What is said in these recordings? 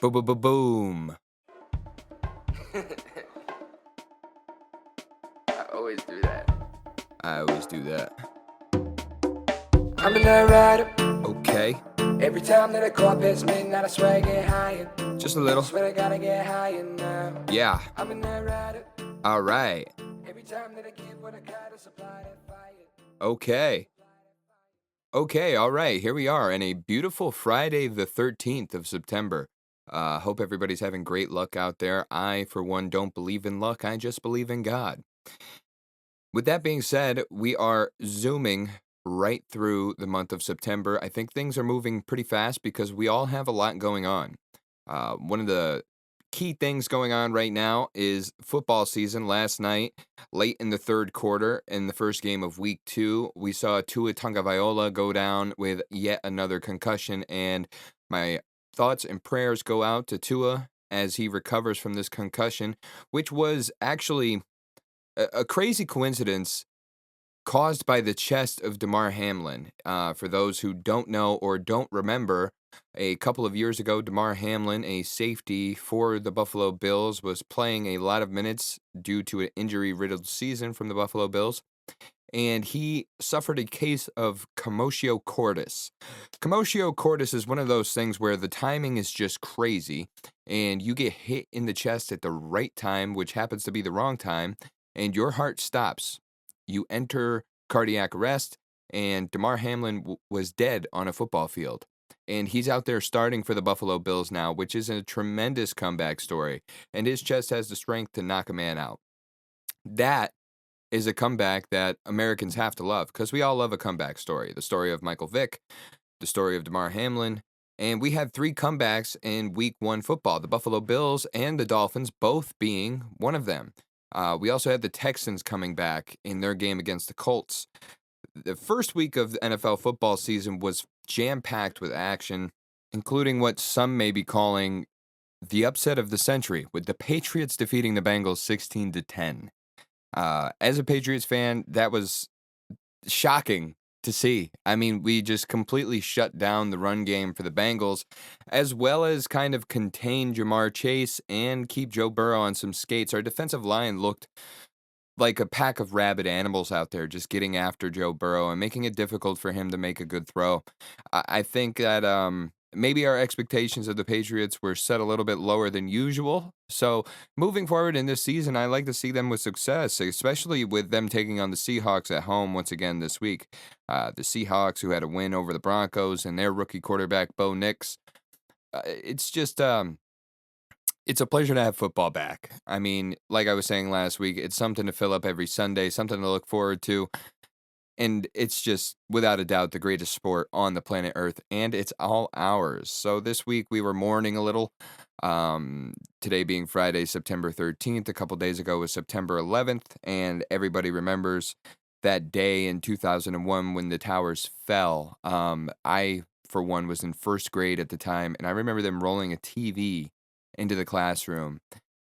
Boom. I always do that. I always do that. I'm a night rider. Okay. Every time that I go up past midnight, I swear I get higher. Just a little. Swear I gotta get higher now. Yeah. I'm a night rider. All right. Every time that I give what I gotta supply that fire. Okay. Okay. All right. Here we are on a beautiful Friday, the 13th of September. Hope everybody's having great luck out there. I, for one, don't believe in luck. I just believe in God. With that being said, we are zooming right through the month of September. I think things are moving pretty fast because we all have a lot going on. One of the key things going on right now is football season. Last night, late in the third quarter, in the first game of week 2, we saw Tua Tagovailoa go down with yet another concussion, and my thoughts and prayers go out to Tua as he recovers from this concussion, which was actually a crazy coincidence caused by the chest of Damar Hamlin. For those who don't know or don't remember, a couple of years ago, Damar Hamlin, a safety for the Buffalo Bills, was playing a lot of minutes due to an injury-riddled season from the Buffalo Bills, and he suffered a case of commotio cordis. Commotio cordis is one of those things where the timing is just crazy, and you get hit in the chest at the right time, which happens to be the wrong time, and your heart stops. You enter cardiac arrest, and Damar Hamlin was dead on a football field. And he's out there starting for the Buffalo Bills now, which is a tremendous comeback story. And his chest has the strength to knock a man out. That is a comeback that Americans have to love, because we all love a comeback story. The story of Michael Vick, the story of Damar Hamlin, and we had 3 comebacks in Week 1 football, the Buffalo Bills and the Dolphins both being one of them. We also had the Texans coming back in their game against the Colts. The first week of the NFL football season was jam-packed with action, including what some may be calling the upset of the century, with the Patriots defeating the Bengals 16-10. As a Patriots fan, that was shocking to see. I mean, we just completely shut down the run game for the Bengals, as well as kind of contain Jamar Chase and keep Joe Burrow on some skates. Our defensive line looked like a pack of rabid animals out there, just getting after Joe Burrow and making it difficult for him to make a good throw. I think that maybe our expectations of the Patriots were set a little bit lower than usual. So moving forward in this season, I like to see them with success, especially with them taking on the Seahawks at home once again this week. The Seahawks, who had a win over the Broncos, and their rookie quarterback, Bo Nix. It's just it's a pleasure to have football back. I mean, like I was saying last week, it's something to fill up every Sunday, something to look forward to. And it's just, without a doubt, the greatest sport on the planet Earth, and it's all ours. So this week we were mourning a little. Today being Friday, September 13th. A couple days ago was September 11th, and everybody remembers that day in 2001 when the towers fell. I, for one, was in first grade at the time, and I remember them rolling a TV into the classroom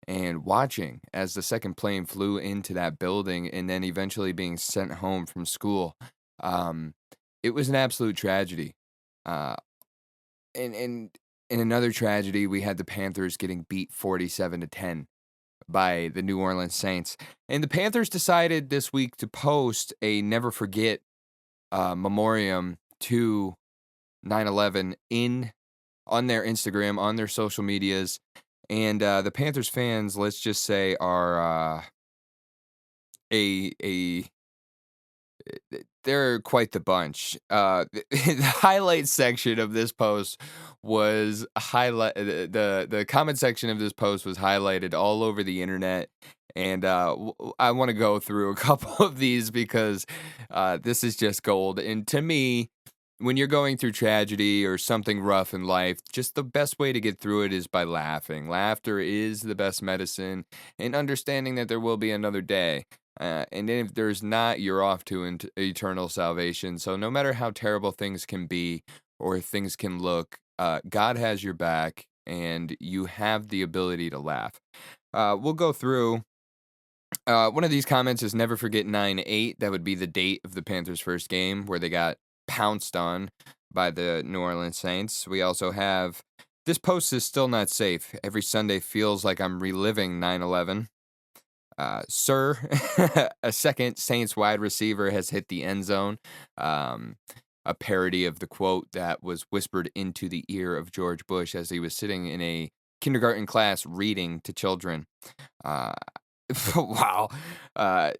and watching as the second plane flew into that building and then eventually being sent home from school. It was an absolute tragedy. And in another tragedy, we had the Panthers getting beat 47-10 by the New Orleans Saints. And the Panthers decided this week to post a never forget memoriam to 9/11 on their Instagram, on their social medias. And the Panthers fans, let's just say, are they're quite the bunch. The highlight section of this post was the comment section of this post was highlighted all over the internet. And I want to go through a couple of these because this is just gold. And to me, when you're going through tragedy or something rough in life, just the best way to get through it is by laughing. Laughter is the best medicine, and understanding that there will be another day. And then if there's not, you're off to eternal salvation. So no matter how terrible things can be or things can look, God has your back, and you have the ability to laugh. We'll go through. One of these comments is never forget 9/8. That would be the date of the Panthers' first game where they got pounced on by the New Orleans Saints. We also have This post is still not safe. Every Sunday feels like I'm reliving 9/11. Sir, a second Saints wide receiver has hit the end zone. Um, a parody of the quote that was whispered into the ear of George Bush as he was sitting in a kindergarten class reading to children. Uh, wow. Uh,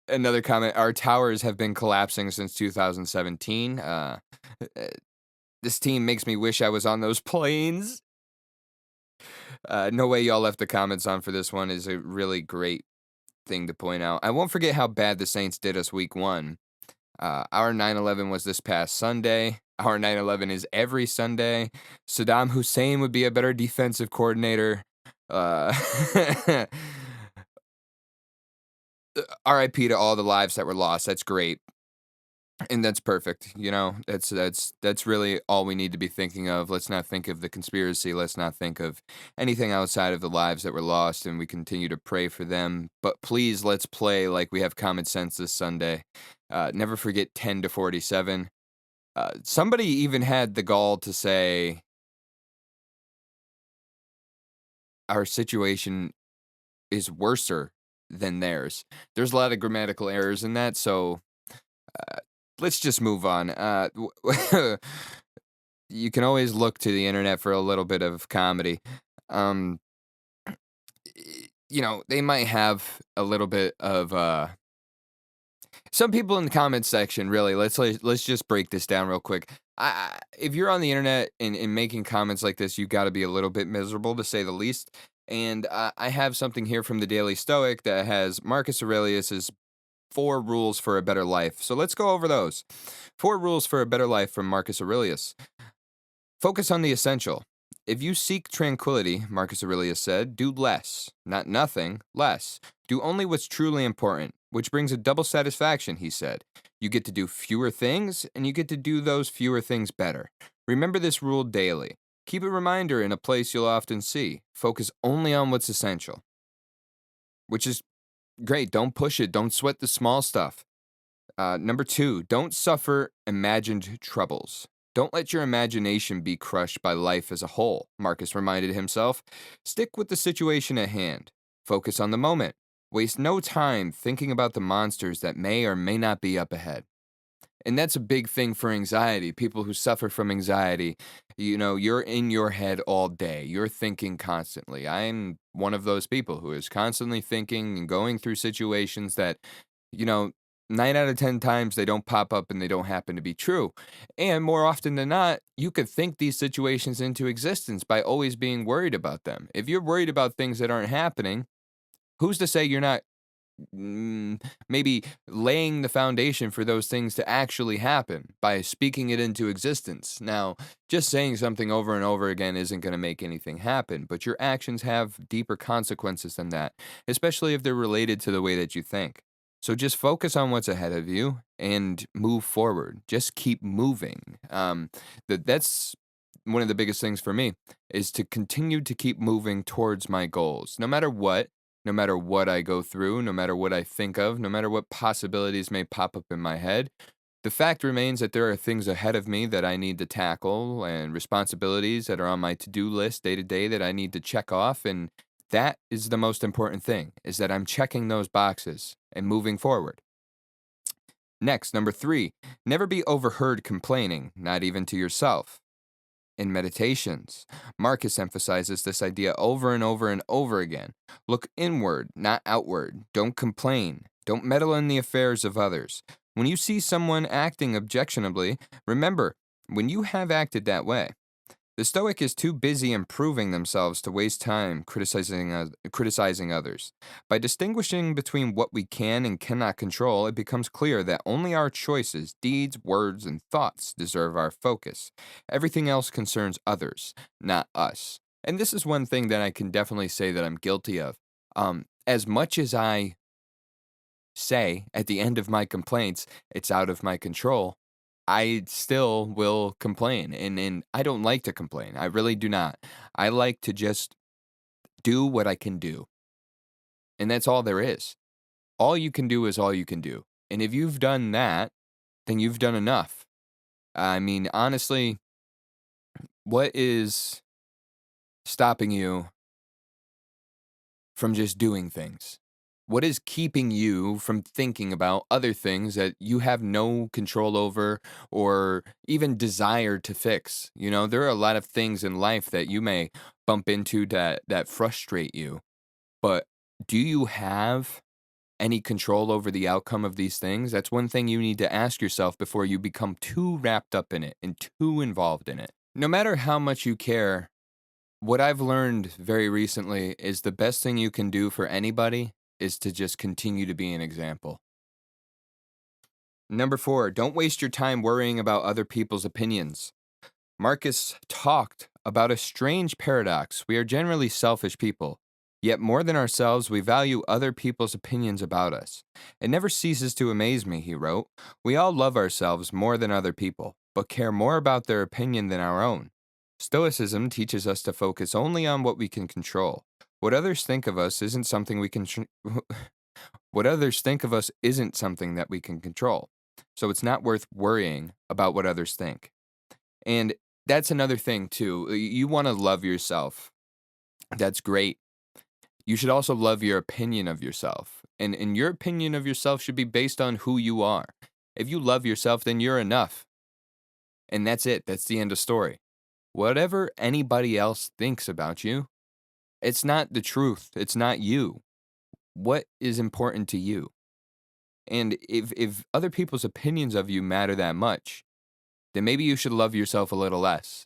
Another comment: our towers have been collapsing since 2017. This team makes me wish I was on those planes. No way y'all left the comments on for this one is a really great thing to point out. I won't forget how bad the Saints did us week one. Our 9/11 was this past Sunday. Our 9/11 is every Sunday. Saddam Hussein would be a better defensive coordinator. Uh, RIP to all the lives that were lost. That's great. And that's perfect. That's really all we need to be thinking of. Let's not think of the conspiracy. Let's not think of anything outside of the lives that were lost, and we continue to pray for them. But please, let's play like we have common sense this Sunday. Never forget 10-47. Somebody even had the gall to say our situation is worser than theirs. There's a lot of grammatical errors in that, so uh, let's just move on. You can always look to the internet for a little bit of comedy. Um, they might have a little bit of some people in the comments section. Really, let's just break this down real quick. If you're on the internet and making comments like this, you got to be a little bit miserable to say the least. And I have something here from the Daily Stoic that has Marcus Aurelius's 4 rules for a better life. So let's go over those. 4 rules for a better life from Marcus Aurelius. Focus on the essential. If you seek tranquility, Marcus Aurelius said, do less, not nothing, less. Do only what's truly important, which brings a double satisfaction, he said. You get to do fewer things, and you get to do those fewer things better. Remember this rule daily. Keep a reminder in a place you'll often see. Focus only on what's essential, which is great. Don't push it. Don't sweat the small stuff. Number 2, don't suffer imagined troubles. Don't let your imagination be crushed by life as a whole, Marcus reminded himself. Stick with the situation at hand. Focus on the moment. Waste no time thinking about the monsters that may or may not be up ahead. And that's a big thing for anxiety. People who suffer from anxiety, you're in your head all day. You're thinking constantly. I'm one of those people who is constantly thinking and going through situations that, you know, 9 out of 10 times they don't pop up and they don't happen to be true. And more often than not, you could think these situations into existence by always being worried about them. If you're worried about things that aren't happening, who's to say you're not maybe laying the foundation for those things to actually happen by speaking it into existence? Now, just saying something over and over again isn't going to make anything happen, but your actions have deeper consequences than that, especially if they're related to the way that you think. So just focus on what's ahead of you and move forward. Just keep moving. That's one of the biggest things for me is to continue to keep moving towards my goals, no matter what I go through, no matter what I think of, no matter what possibilities may pop up in my head. The fact remains that there are things ahead of me that I need to tackle and responsibilities that are on my to-do list day to day that I need to check off. And that is the most important thing, is that I'm checking those boxes and moving forward. Next, number 3, never be overheard complaining, not even to yourself. In meditations, Marcus emphasizes this idea over and over and over again. Look inward, not outward. Don't complain. Don't meddle in the affairs of others. When you see someone acting objectionably, remember, when you have acted that way, the Stoic is too busy improving themselves to waste time criticizing others. By distinguishing between what we can and cannot control, it becomes clear that only our choices, deeds, words, and thoughts deserve our focus. Everything else concerns others, not us. And this is one thing that I can definitely say that I'm guilty of. As much as I say at the end of my complaints, it's out of my control, I still will complain, and I don't like to complain. I really do not. I like to just do what I can do, and that's all there is. All you can do is all you can do, and if you've done that, then you've done enough. I mean, honestly, what is stopping you from just doing things? What is keeping you from thinking about other things that you have no control over or even desire to fix? You know, there are a lot of things in life that you may bump into that frustrate you, but do you have any control over the outcome of these things? That's one thing you need to ask yourself before you become too wrapped up in it and too involved in it. No matter how much you care, what I've learned very recently is the best thing you can do for anybody is to just continue to be an example. Number 4, don't waste your time worrying about other people's opinions. Marcus talked about a strange paradox. We are generally selfish people, yet more than ourselves, we value other people's opinions about us. It never ceases to amaze me, he wrote. We all love ourselves more than other people, but care more about their opinion than our own. Stoicism teaches us to focus only on what we can control. What others think of us isn't something we can what others think of us isn't something that we can control. So it's not worth worrying about what others think. And that's another thing too. You want to love yourself. That's great. You should also love your opinion of yourself. And your opinion of yourself should be based on who you are. If you love yourself, then you're enough. And that's it. That's the end of story. Whatever anybody else thinks about you, it's not the truth. It's not you. What is important to you? And if other people's opinions of you matter that much, then maybe you should love yourself a little less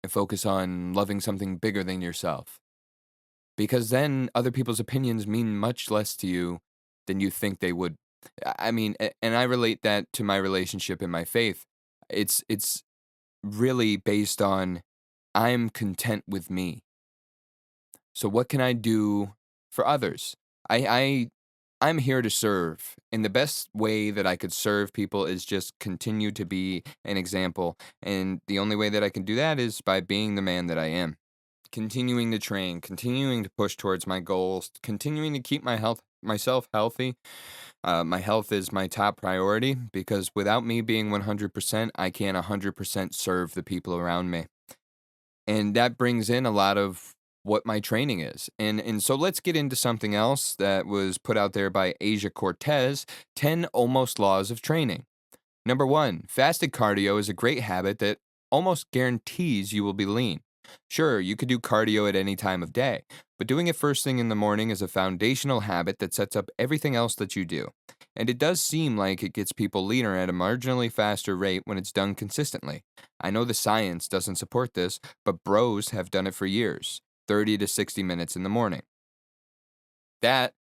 and focus on loving something bigger than yourself. Because then other people's opinions mean much less to you than you think they would. I mean, and I relate that to my relationship and my faith. It's really based on I'm content with me. So what can I do for others? I I'm here to serve, and the best way that I could serve people is just continue to be an example, and the only way that I can do that is by being the man that I am. Continuing to train, continuing to push towards my goals, continuing to keep myself healthy. My health is my top priority because without me being 100%, I can't 100% serve the people around me. And that brings in a lot of what my training is. And so let's get into something else that was put out there by Asia Cortez, 10 almost laws of training. Number 1, fasted cardio is a great habit that almost guarantees you will be lean. Sure, you could do cardio at any time of day, but doing it first thing in the morning is a foundational habit that sets up everything else that you do. And it does seem like it gets people leaner at a marginally faster rate when it's done consistently. I know the science doesn't support this, but bros have done it for years, 30 to 60 minutes in the morning. That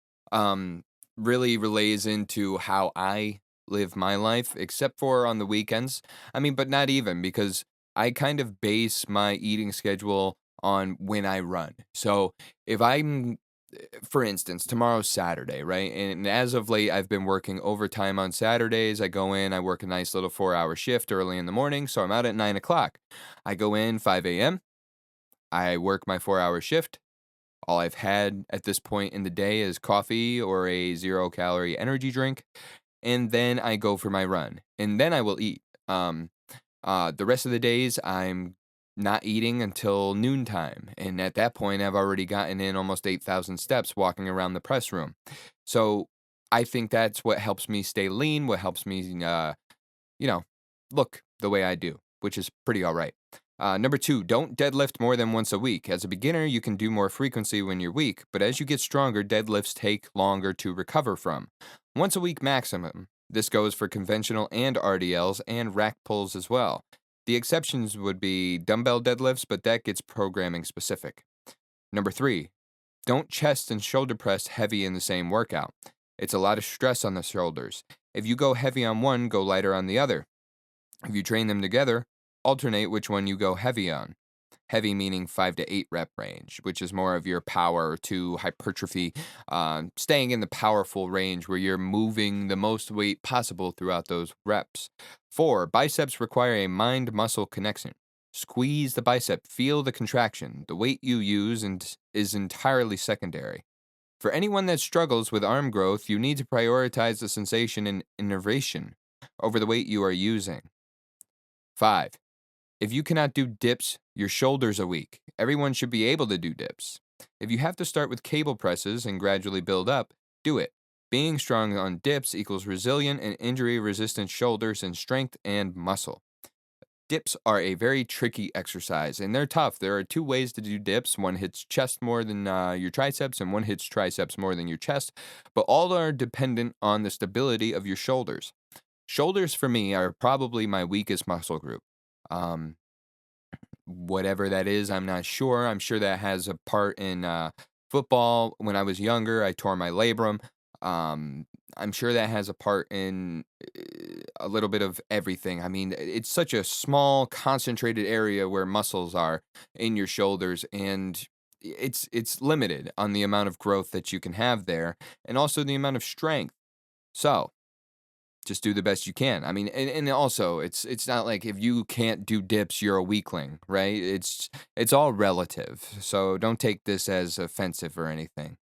really relays into how I live my life, except for on the weekends. I mean, but not even because I kind of base my eating schedule on when I run. So if I'm, for instance, tomorrow's Saturday, right? And as of late, I've been working overtime on Saturdays. I go in, I work a nice little 4 hour shift early in the morning. So I'm out at 9 o'clock. I go in 5 a.m., I work my 4 hour shift. All I've had at this point in the day is coffee or a 0 calorie energy drink. And then I go for my run. And then I will eat. The rest of the days, I'm not eating until noontime. And at that point, I've already gotten in almost 8,000 steps walking around the press room. So I think that's what helps me stay lean, what helps me, you know, look the way I do, which is pretty all right. Number 2, don't deadlift more than once a week. As a beginner, you can do more frequency when you're weak, but as you get stronger, deadlifts take longer to recover from. Once a week maximum. This goes for conventional and RDLs and rack pulls as well. The exceptions would be dumbbell deadlifts, but that gets programming specific. Number 3, don't chest and shoulder press heavy in the same workout. It's a lot of stress on the shoulders. If you go heavy on one, go lighter on the other. If you train them together, alternate which one you go heavy on. Heavy meaning 5 to 8 rep range, which is more of your power to hypertrophy, staying in the powerful range where you're moving the most weight possible throughout those reps. 4, biceps require a mind muscle connection. Squeeze the bicep, feel the contraction. The weight you use is entirely secondary. For anyone that struggles with arm growth, you need to prioritize the sensation and innervation over the weight you are using. 5, If you cannot do dips, your shoulders are weak. Everyone should be able to do dips. If you have to start with cable presses and gradually build up, do it. Being strong on dips equals resilient and injury resistant shoulders and strength and muscle. Dips are a very tricky exercise and they're tough. There are two ways to do dips. One hits chest more than your triceps, and one hits triceps more than your chest, but all are dependent on the stability of your shoulders. Shoulders for me are probably my weakest muscle group. Um, Whatever that is, I'm not sure. I'm sure that has a part in football. When I was younger, I tore my labrum. Um, I'm sure that has a part in a little bit of everything. I mean, it's such a small, concentrated area where muscles are in your shoulders, and it's limited on the amount of growth that you can have there, and also the amount of strength. So just do the best you can. I mean, and also it's not like if you can't do dips, you're a weakling, right? It's all relative. So don't take this as offensive or anything.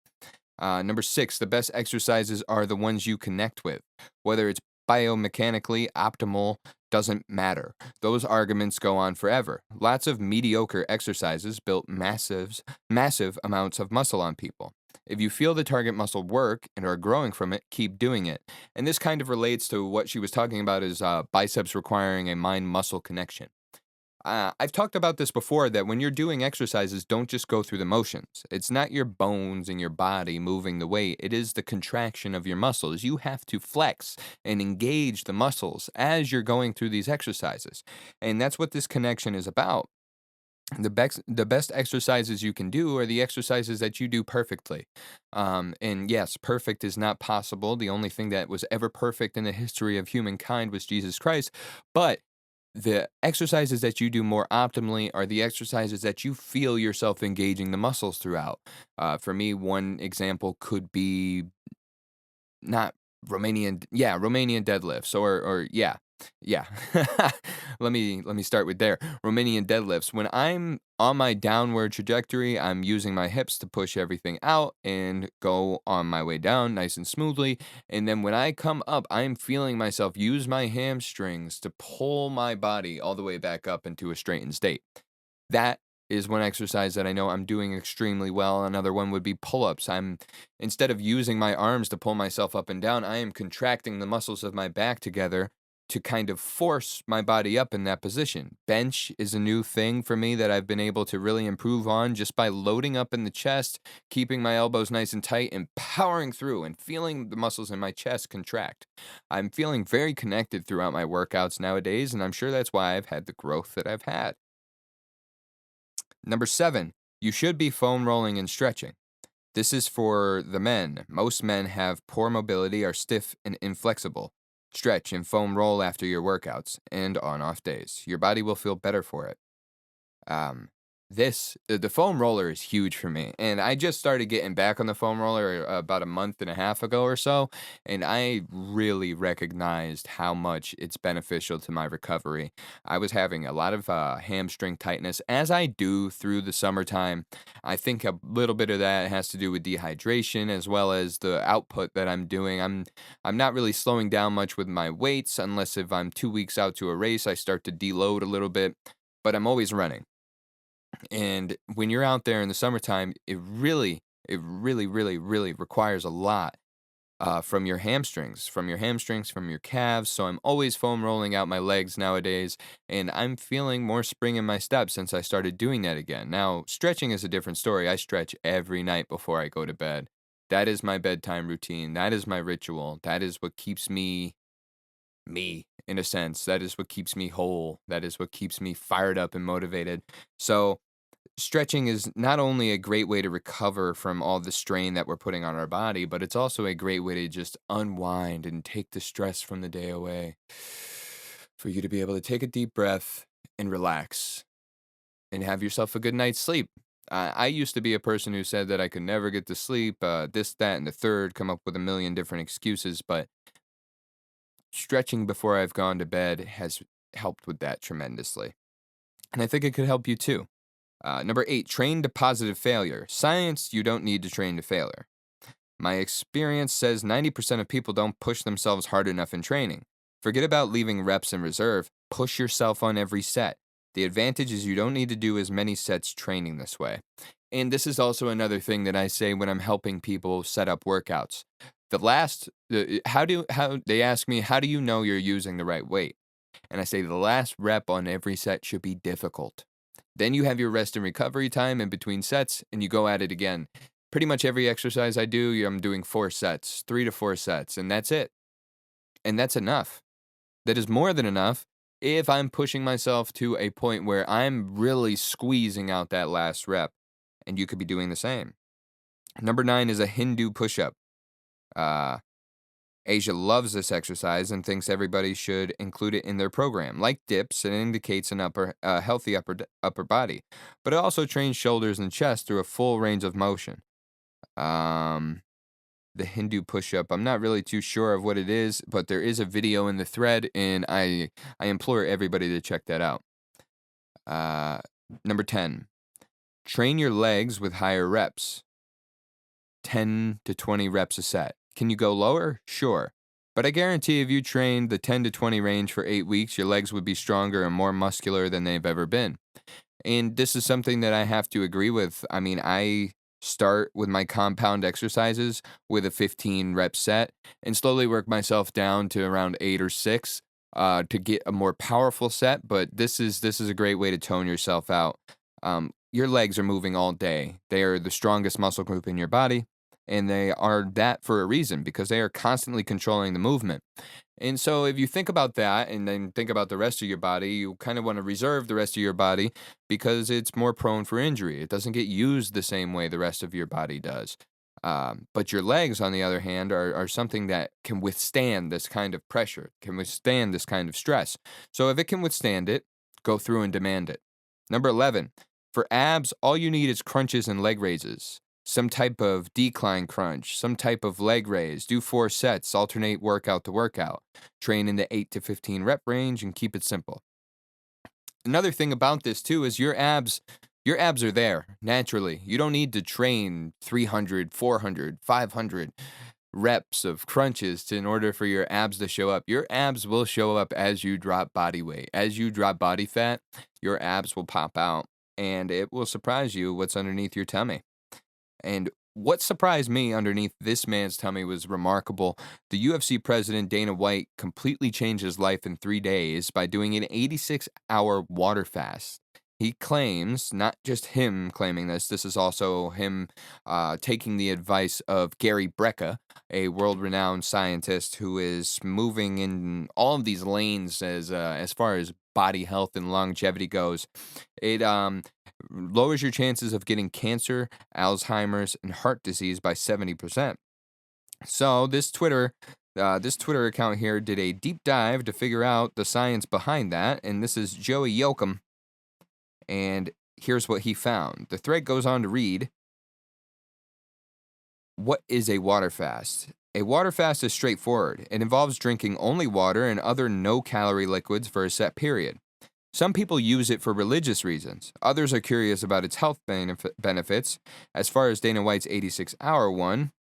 Number six, the best exercises are the ones you connect with. Whether it's biomechanically optimal doesn't matter. Those arguments go on forever. Lots of mediocre exercises built massive amounts of muscle on people. If you feel the target muscle work and are growing from it, keep doing it. And this kind of relates to what she was talking about is biceps requiring a mind-muscle connection. I've talked about this before that when you're doing exercises, don't just go through the motions. It's not your bones and your body moving the weight, it is the contraction of your muscles. You have to flex and engage the muscles as you're going through these exercises. And that's what this connection is about. The best exercises you can do are the exercises that you do perfectly. And yes, perfect is not possible. The only thing that was ever perfect in the history of humankind was Jesus Christ. But the exercises that you do more optimally are the exercises that you feel yourself engaging the muscles throughout. For me, one example could be not Romanian deadlifts or yeah. Yeah. Let me start with there. Romanian deadlifts. When I'm on my downward trajectory, I'm using my hips to push everything out and go on my way down nice and smoothly. And then when I come up, I'm feeling myself use my hamstrings to pull my body all the way back up into a straightened state. That is one exercise that I know I'm doing extremely well. Another one would be pull-ups. I'm instead of using my arms to pull myself up and down, I am contracting the muscles of my back together to kind of force my body up in that position. Bench is a new thing for me that I've been able to really improve on just by loading up in the chest, keeping my elbows nice and tight, and powering through and feeling the muscles in my chest contract. I'm feeling very connected throughout my workouts nowadays, and I'm sure that's why I've had the growth that I've had. Number seven, you should be foam rolling and stretching. This is for the men. Most men have poor mobility, are stiff and inflexible. Stretch and foam roll after your workouts and on off days. Your body will feel better for it. Um, the foam roller is huge for me, and I just started getting back on the foam roller about a month and a half ago or so, and I really recognized how much it's beneficial to my recovery. I was having a lot of hamstring tightness, as I do through the summertime. I think a little bit of that has to do with dehydration as well as the output that I'm doing. I'm not really slowing down much with my weights unless if I'm 2 weeks out to a race, I start to deload a little bit, but I'm always running. And when you're out there in the summertime, it really requires a lot from your calves. So I'm always foam rolling out my legs nowadays, and I'm feeling more spring in my step since I started doing that again. Now, stretching is a different story. I stretch every night before I go to bed. That is my bedtime routine. That is my ritual. That is what keeps me in a sense. That is what keeps me whole. That is what keeps me fired up and motivated. So, stretching is not only a great way to recover from all the strain that we're putting on our body, but it's also a great way to just unwind and take the stress from the day away. For you to be able to take a deep breath and relax and have yourself a good night's sleep. I used to be a person who said that I could never get to sleep, this, that, and the third, come up with a million different excuses, but stretching before I've gone to bed has helped with that tremendously. And I think it could help you too. Number eight, train to positive failure. Science, you don't need to train to failure. My experience says 90% of people don't push themselves hard enough in training. Forget about leaving reps in reserve. Push yourself on every set. The advantage is you don't need to do as many sets training this way. And this is also another thing that I say when I'm helping people set up workouts. How they ask me, how do you know you're using the right weight? And I say the last rep on every set should be difficult. Then you have your rest and recovery time in between sets and you go at it again. Pretty much every exercise I do, I'm doing 4 sets, 3 to 4 sets, and that's it. And that's enough. That is more than enough if I'm pushing myself to a point where I'm really squeezing out that last rep. And you could be doing the same. Number 9 is a Hindu push up. Uh, Asia loves this exercise and thinks everybody should include it in their program. Like dips, it indicates a healthy upper body, but it also trains shoulders and chest through a full range of motion. Um, the Hindu push-up, I'm not really too sure of what it is, but there is a video in the thread, and I implore everybody to check that out. Uh, Number 10, train your legs with higher reps. 10 to 20 reps a set. Can you go lower? Sure. But I guarantee if you trained the 10 to 20 range for 8 weeks, your legs would be stronger and more muscular than they've ever been. And this is something that I have to agree with. I mean, I start with my compound exercises with a 15 rep set and slowly work myself down to around 8 or 6 to get a more powerful set. But this is a great way to tone yourself out. Your legs are moving all day. They are the strongest muscle group in your body, and they are that for a reason because they are constantly controlling the movement. And so, if you think about that and then think about the rest of your body, you kind of want to reserve the rest of your body because it's more prone for injury. It doesn't get used the same way the rest of your body does. But your legs, on the other hand, are something that can withstand this kind of pressure, can withstand this kind of stress. So, if it can withstand it, go through and demand it. Number 11, for abs, all you need is crunches and leg raises. Some type of decline crunch, some type of leg raise. Do 4 sets, alternate workout to workout. Train in the 8 to 15 rep range and keep it simple. Another thing about this too is your abs are there naturally. You don't need to train 300, 400, 500 reps of crunches in order for your abs to show up. Your abs will show up as you drop body weight. As you drop body fat, your abs will pop out and it will surprise you what's underneath your tummy. And what surprised me underneath this man's tummy was remarkable. The UFC president Dana White completely changed his life in 3 days by doing an 86-hour water fast. He claims, not just him claiming this is also him taking the advice of Gary Brecka, a world renowned scientist who is moving in all of these lanes as far as body health and longevity goes. It lowers your chances of getting cancer, Alzheimer's, and heart disease by 70%. So this Twitter account here did a deep dive to figure out the science behind that, and this is Joey Yoakum, and here's what he found. The thread goes on to read, what is a water fast? A water fast is straightforward. It involves drinking only water and other no-calorie liquids for a set period. Some people use it for religious reasons. Others are curious about its health benefits. As far as Dana White's 86-hour one,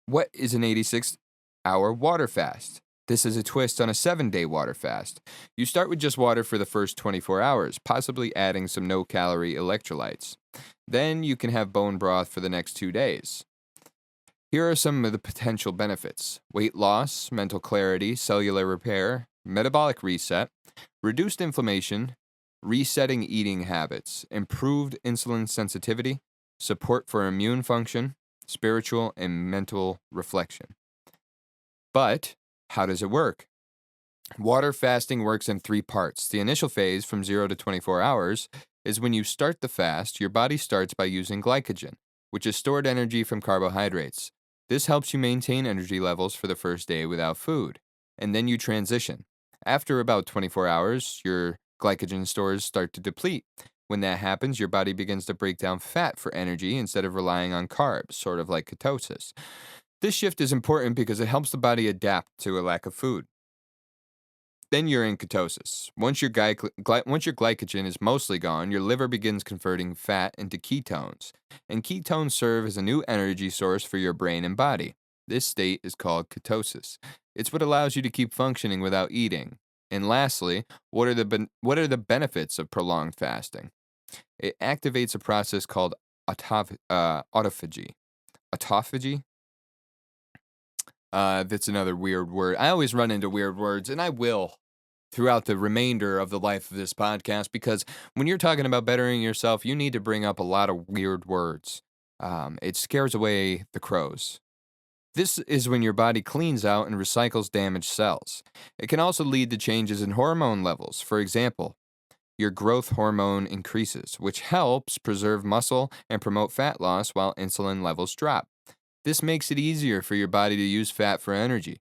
what is an 86-hour water fast? This is a twist on a 7-day water fast. You start with just water for the first 24 hours, possibly adding some no-calorie electrolytes. Then you can have bone broth for the next 2 days. Here are some of the potential benefits: weight loss, mental clarity, cellular repair, metabolic reset, reduced inflammation, resetting eating habits, improved insulin sensitivity, support for immune function, spiritual and mental reflection. But how does it work? Water fasting works in 3 parts. The initial phase, from 0 to 24 hours, is when you start the fast, your body starts by using glycogen, which is stored energy from carbohydrates. This helps you maintain energy levels for the first day without food. And then you transition. After about 24 hours, your glycogen stores start to deplete. When that happens, your body begins to break down fat for energy instead of relying on carbs, sort of like ketosis. This shift is important because it helps the body adapt to a lack of food. Then you're in ketosis. Once your glycogen is mostly gone, your liver begins converting fat into ketones, and ketones serve as a new energy source for your brain and body. This state is called ketosis. It's what allows you to keep functioning without eating. And lastly, what are the benefits of prolonged fasting? It activates a process called autophagy. Autophagy? That's another weird word. I always run into weird words, and I will throughout the remainder of the life of this podcast because when you're talking about bettering yourself, you need to bring up a lot of weird words. It scares away the crows. This is when your body cleans out and recycles damaged cells. It can also lead to changes in hormone levels. For example, your growth hormone increases, which helps preserve muscle and promote fat loss while insulin levels drop. This makes it easier for your body to use fat for energy.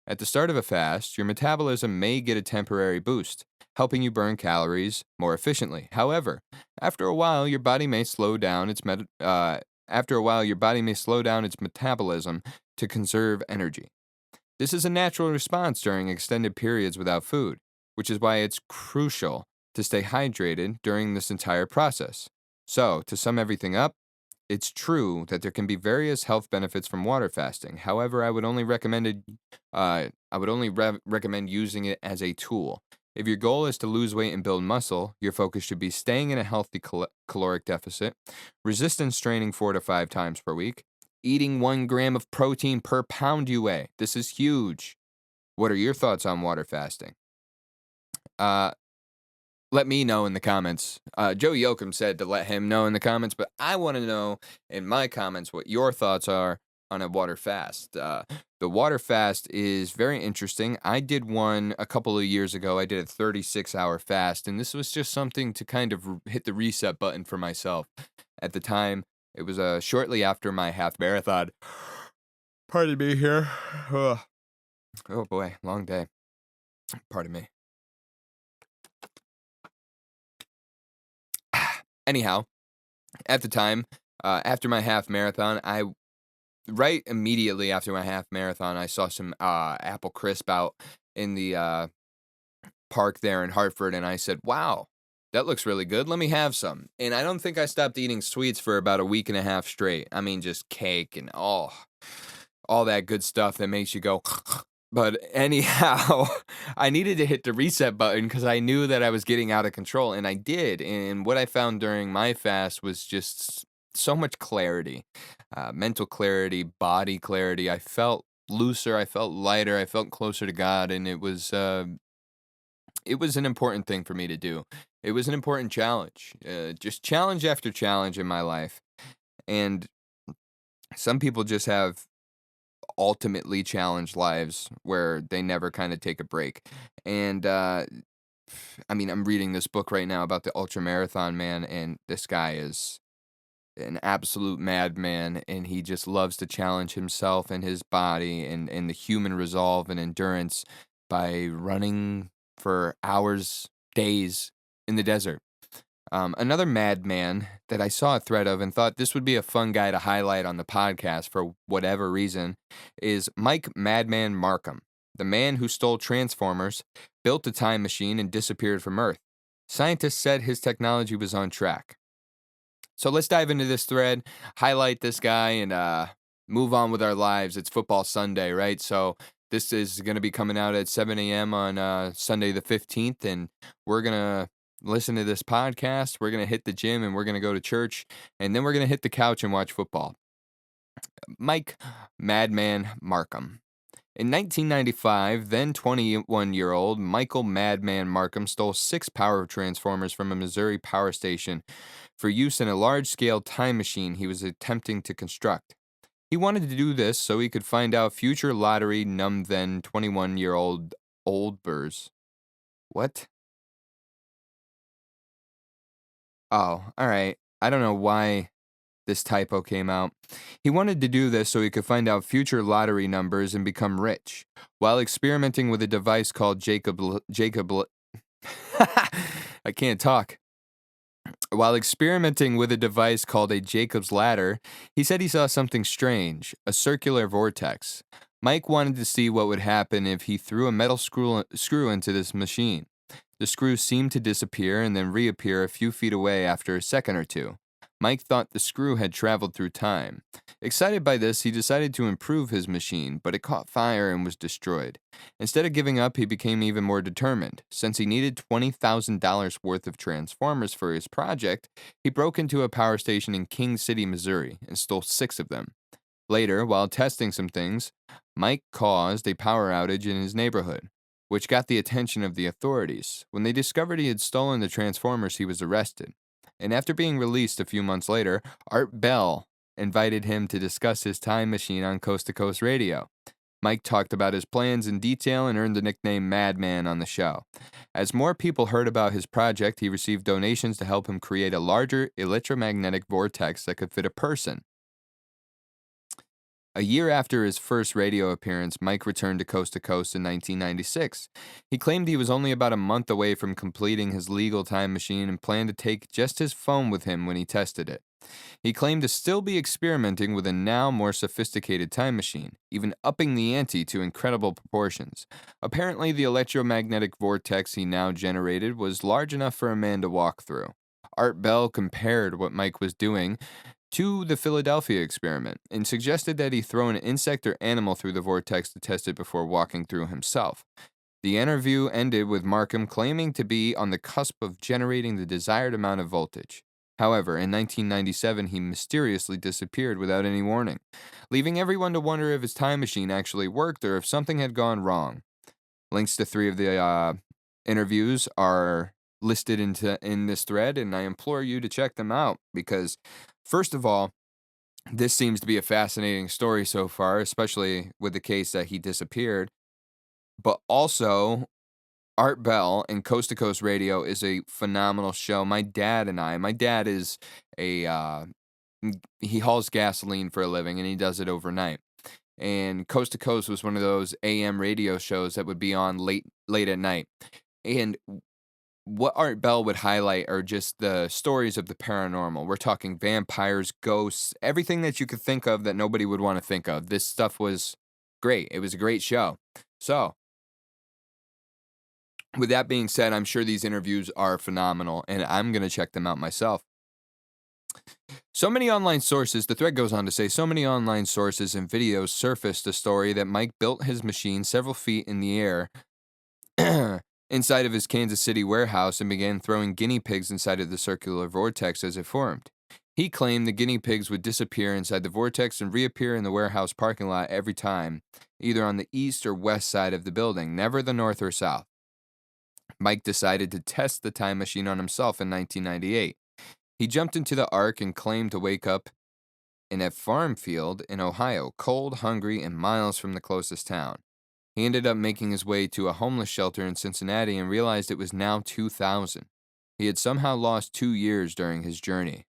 At the start of a fast, your metabolism may get a temporary boost, helping you burn calories more efficiently. However, after a while, your body may slow down its metabolism to conserve energy. This is a natural response during extended periods without food, which is why it's crucial to stay hydrated during this entire process. So, to sum everything up, it's true that there can be various health benefits from water fasting. However, I would only recommend using it as a tool. If your goal is to lose weight and build muscle, your focus should be staying in a healthy caloric deficit, resistance training 4 to 5 times per week, eating 1 gram of protein per pound you weigh. This is huge. What are your thoughts on water fasting? Uh, Let me know in the comments. Joe Yoakum said to let him know in the comments, but I want to know in my comments what your thoughts are on a water fast. The water fast is very interesting. I did one a couple of years ago. I did a 36-hour fast, and this was just something to kind of hit the reset button for myself. At the time, it was shortly after my half marathon. Pardon me here. Ugh. Oh boy, long day. Pardon me. Anyhow, at the time, after my half marathon, right immediately after my half marathon, I saw some apple crisp out in the park there in Hartford, and I said, "Wow, that looks really good. Let me have some." And I don't think I stopped eating sweets for about a week and a half straight. I mean, just cake and all that good stuff that makes you go. But anyhow, I needed to hit the reset button because I knew that I was getting out of control, and I did. And what I found during my fast was just so much clarity, mental clarity, body clarity. I felt looser, I felt lighter, I felt closer to God, and it was an important thing for me to do. It was an important challenge, just challenge after challenge in my life. And some people just have ultimately challenged lives where they never kind of take a break. And I mean, I'm reading this book right now about the ultra marathon man, and this guy is an absolute madman, and he just loves to challenge himself and his body and the human resolve and endurance by running for hours, days in the desert. Another madman that I saw a thread of and thought this would be a fun guy to highlight on the podcast for whatever reason is Mike Madman Markham, the man who stole Transformers, built a time machine, and disappeared from Earth. Scientists said his technology was on track. So let's dive into this thread, highlight this guy, and move on with our lives. It's football Sunday, right? So this is going to be coming out at 7 a.m. on Sunday the 15th, and we're going to listen to this podcast. We're going to hit the gym, and we're going to go to church, and then we're going to hit the couch and watch football. Mike Madman Markham. In 1995, then 21-year-old Michael Madman Markham stole 6 power transformers from a Missouri power station for use in a large-scale time machine he was attempting to construct. He wanted to do this so he could find out future lottery then 21-year-old Oldbers. What? Oh, all right. I don't know why this typo came out. He wanted to do this so he could find out future lottery numbers and become rich, while experimenting with a device called I can't talk. While experimenting with a device called a Jacob's ladder, he said he saw something strange, a circular vortex. Mike wanted to see what would happen if he threw a metal screw into this machine. The screw seemed to disappear and then reappear a few feet away after a second or two. Mike thought the screw had traveled through time. Excited by this, he decided to improve his machine, but it caught fire and was destroyed. Instead of giving up, he became even more determined. Since he needed $20,000 worth of transformers for his project, he broke into a power station in King City, Missouri, and stole 6 of them. Later, while testing some things, Mike caused a power outage in his neighborhood, which got the attention of the authorities. When they discovered he had stolen the transformers, he was arrested. And after being released a few months later, Art Bell invited him to discuss his time machine on Coast to Coast Radio. Mike talked about his plans in detail and earned the nickname Madman on the show. As more people heard about his project, he received donations to help him create a larger electromagnetic vortex that could fit a person. A year after his first radio appearance, Mike returned to Coast in 1996. He claimed he was only about a month away from completing his legal time machine and planned to take just his phone with him when he tested it. He claimed to still be experimenting with a now more sophisticated time machine, even upping the ante to incredible proportions. Apparently, the electromagnetic vortex he now generated was large enough for a man to walk through. Art Bell compared what Mike was doing to the Philadelphia experiment and suggested that he throw an insect or animal through the vortex to test it before walking through himself. The interview ended with Markham claiming to be on the cusp of generating the desired amount of voltage. However, in 1997, he mysteriously disappeared without any warning, leaving everyone to wonder if his time machine actually worked or if something had gone wrong. Links to 3 of the interviews are listed in this thread, and I implore you to check them out because, first of all, this seems to be a fascinating story so far, especially with the case that he disappeared. But also, Art Bell and Coast to Coast Radio is a phenomenal show. My dad is he hauls gasoline for a living and he does it overnight. And Coast to Coast was one of those AM radio shows that would be on late at night. And what Art Bell would highlight are just the stories of the paranormal. We're talking vampires, ghosts, everything that you could think of that nobody would want to think of. This stuff was great. It was a great show. So, with that being said, I'm sure these interviews are phenomenal, and I'm going to check them out myself. So many online sources, the thread goes on to say, so many online sources and videos surfaced a story that Mike built his machine several feet in the air inside of his Kansas City warehouse and began throwing guinea pigs inside of the circular vortex as it formed. He claimed the guinea pigs would disappear inside the vortex and reappear in the warehouse parking lot every time, either on the east or west side of the building, never the north or south. Mike decided to test the time machine on himself in 1998. He jumped into the Ark and claimed to wake up in a farm field in Ohio, cold, hungry, and miles from the closest town. He ended up making his way to a homeless shelter in Cincinnati and realized it was now 2000. He had somehow lost 2 years during his journey.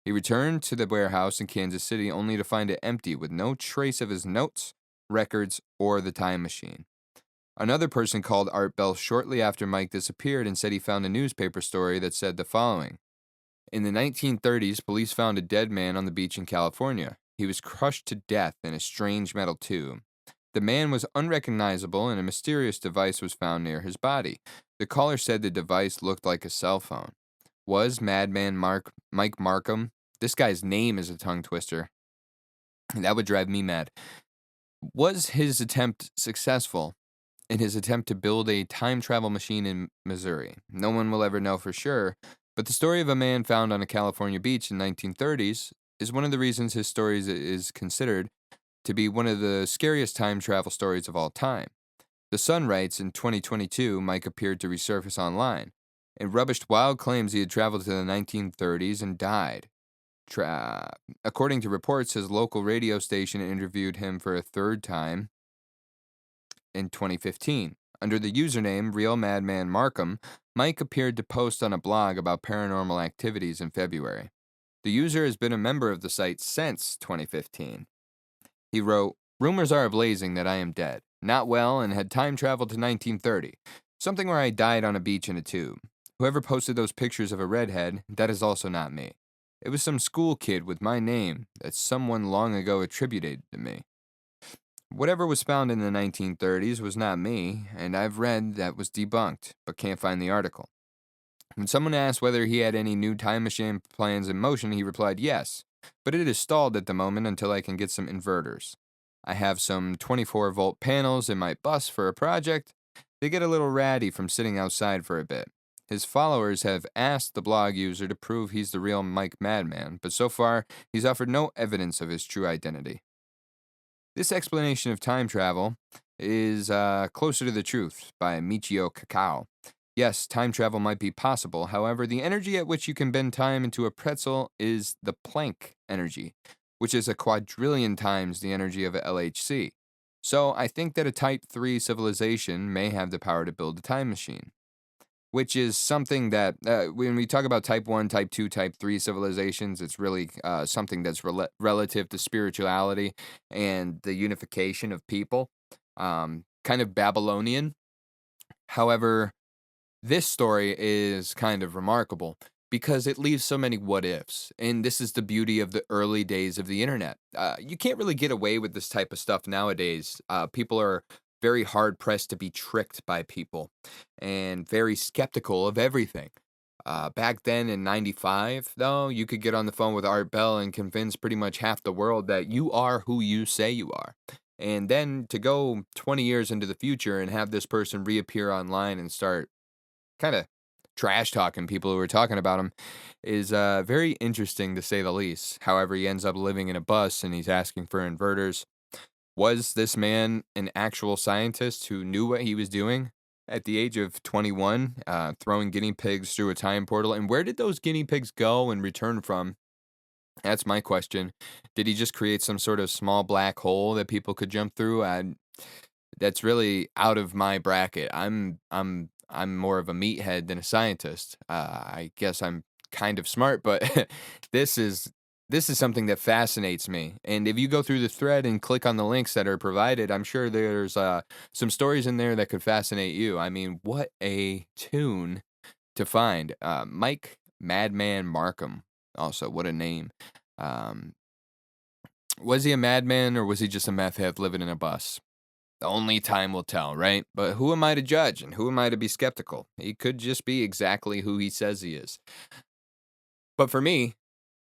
He returned to the warehouse in Kansas City only to find it empty with no trace of his notes, records, or the time machine. Another person called Art Bell shortly after Mike disappeared and said he found a newspaper story that said the following. In the 1930s, police found a dead man on the beach in California. He was crushed to death in a strange metal tube. The man was unrecognizable and a mysterious device was found near his body. The caller said the device looked like a cell phone. Was Madman Mike Markham? This guy's name is a tongue twister. That would drive me mad. Was his attempt successful in his attempt to build a time travel machine in Missouri? No one will ever know for sure, but the story of a man found on a California beach in the 1930s is one of the reasons his story is considered to be one of the scariest time travel stories of all time. The Sun writes, in 2022, Mike appeared to resurface online and rubbished wild claims he had traveled to the 1930s and died. According to reports, his local radio station interviewed him for a third time in 2015. Under the username Real Madman Markham, Mike appeared to post on a blog about paranormal activities in February. The user has been a member of the site since 2015. He wrote, "Rumors are ablazing that I am dead, not well, and had time traveled to 1930, something where I died on a beach in a tube. Whoever posted those pictures of a redhead, that is also not me. It was some school kid with my name that someone long ago attributed to me. Whatever was found in the 1930s was not me, and I've read that was debunked, but can't find the article. When someone asked whether he had any new time machine plans in motion, he replied, yes, but it is stalled at the moment until I can get some inverters. I have some 24-volt panels in my bus for a project. They get a little ratty from sitting outside for a bit. His followers have asked the blog user to prove he's the real Mike Madman, but so far, he's offered no evidence of his true identity. This explanation of time travel is Closer to the Truth by Michio Kaku. Yes, time travel might be possible. However, the energy at which you can bend time into a pretzel is the Planck energy, which is a quadrillion times the energy of a LHC. So I think that a Type 3 civilization may have the power to build a time machine, which is something that when we talk about Type 1, Type 2, Type 3 civilizations, it's really something that's relative to spirituality and the unification of people, kind of Babylonian. However, this story is kind of remarkable because it leaves so many what ifs. And this is the beauty of the early days of the internet. You can't really get away with this type of stuff nowadays. People are very hard pressed to be tricked by people and very skeptical of everything. Back then in 95, though, you could get on the phone with Art Bell and convince pretty much half the world that you are who you say you are. And then to go 20 years into the future and have this person reappear online and start kind of trash talking people who were talking about him is very interesting to say the least. However, he ends up living in a bus and he's asking for inverters. Was this man an actual scientist who knew what he was doing at the age of 21, throwing guinea pigs through a time portal? And where did those guinea pigs go and return from? That's my question. Did he just create some sort of small black hole that people could jump through? That's really out of my bracket. I'm more of a meathead than a scientist. I guess I'm kind of smart, but this is something that fascinates me. And if you go through the thread and click on the links that are provided, I'm sure there's some stories in there that could fascinate you. I mean, what a tune to find. Mike Madman Markham. Also, what a name. Um, was he a madman or was he just a meth head living in a bus? Only time will tell, right? But who am I to judge and who am I to be skeptical? He could just be exactly who he says he is. But for me,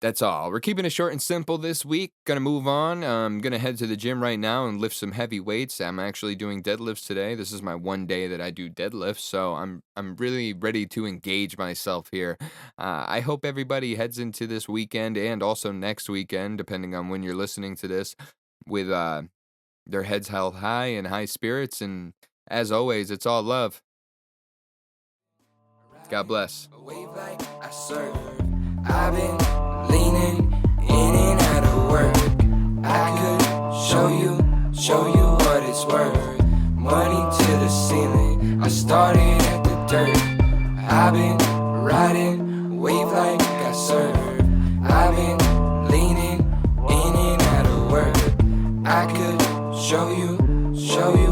that's all. We're keeping it short and simple this week. Gonna move on. I'm gonna head to the gym right now and lift some heavy weights. I'm actually doing deadlifts today. This is my one day that I do deadlifts, so I'm really ready to engage myself here. I hope everybody heads into this weekend and also next weekend, depending on when you're listening to this, with their heads held high and high spirits. And as always, it's all love. God bless. A wave like I surf. I've been leaning in and out of work. I could show you what it's worth. Money to the ceiling. I started at the dirt. I've been riding wave like I surf. I've been leaning in and out of work. I could show you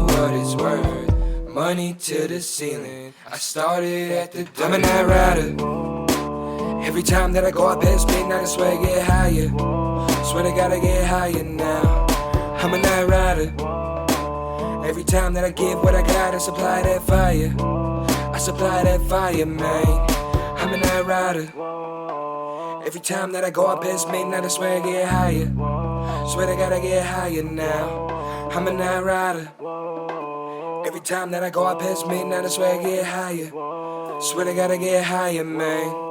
what it's worth. Money to the ceiling. I started at the dirt. I'm a night rider. Every time that I go out past midnight, I swear I get higher. Swear to God I get higher now. I'm a night rider. Every time that I give what I got, I supply that fire. I supply that fire, man. I'm a night rider. Every time that I go out past midnight, I swear I get higher. Swear to God I get higher now. I'm a night rider. Every time that I go out past midnight, I swear I get higher. Swear to God I get higher, man.